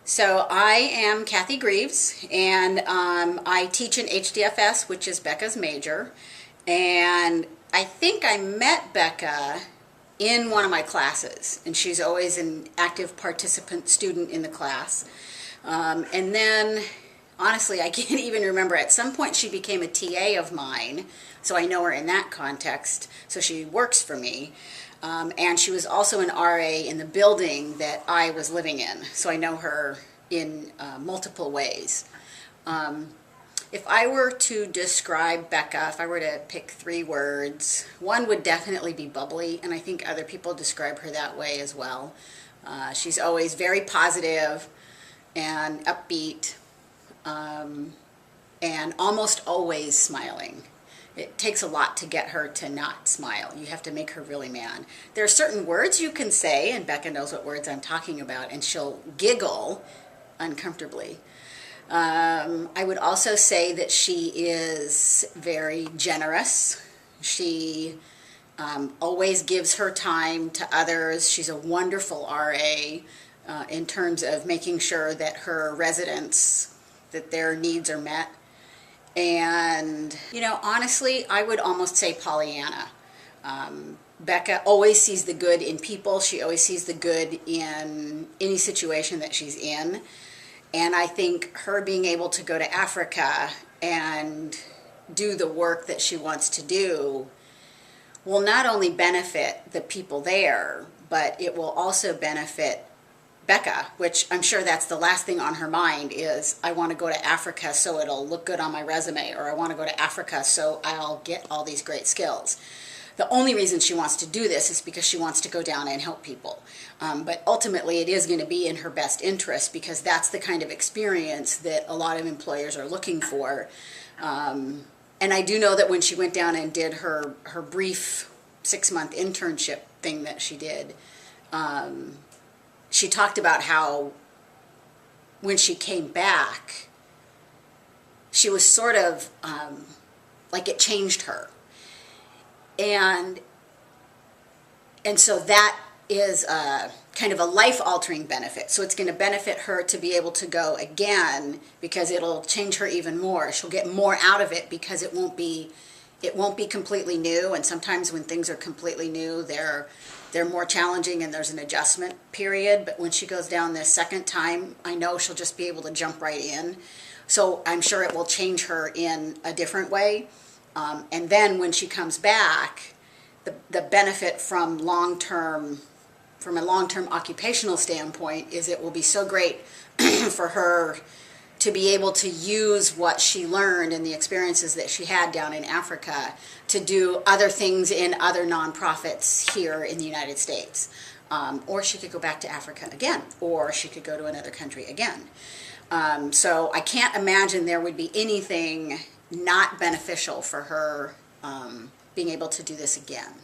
So I am Kathy Greaves, and I teach in HDFS, which is Becca's major. And I think I met Becca in one of my classes, and she's always an active participant student in the class. And then, honestly, I can't even remember. At some point, she became a TA of mine, so I know her in that context. So she works for me. And she was also an RA in the building that I was living in, so I know her in multiple ways. If I were to describe Becca, if I were to pick three words, one would definitely be bubbly, and I think other people describe her that way as well. She's always very positive and upbeat, and almost always smiling. It takes a lot to get her to not smile. You have to make her really mad. There are certain words you can say, and Becca knows what words I'm talking about, and she'll giggle uncomfortably. I would also say that she is very generous. She always gives her time to others. She's a wonderful RA in terms of making sure that her residents, that their needs are met. And, you know, honestly, I would almost say Pollyanna. Becca always sees the good in people. She always sees the good in any situation that she's in. And I think her being able to go to Africa and do the work that she wants to do will not only benefit the people there, but it will also benefit Becca, which I'm sure that's the last thing on her mind is, I want to go to Africa so it'll look good on my resume, or I want to go to Africa so I'll get all these great skills. The only reason she wants to do this is because she wants to go down and help people. But ultimately it is going to be in her best interest, because that's the kind of experience that a lot of employers are looking for. And I do know that when she went down and did her brief 6-month internship thing that she did, she talked about how when she came back, she was sort of like it changed her. And so that is kind of a life-altering benefit. So it's going to benefit her to be able to go again, because it'll change her even more. She'll get more out of it because it won't be completely new. And sometimes when things are completely new, they're more challenging and there's an adjustment period. But when she goes down this second time, I know she'll just be able to jump right in. So I'm sure it will change her in a different way. And then when she comes back, the benefit from a long-term occupational standpoint is it will be so great for her to be able to use what she learned and the experiences that she had down in Africa to do other things in other nonprofits here in the United States. Or she could go back to Africa again, or she could go to another country again. So I can't imagine there would be anything not beneficial for her being able to do this again.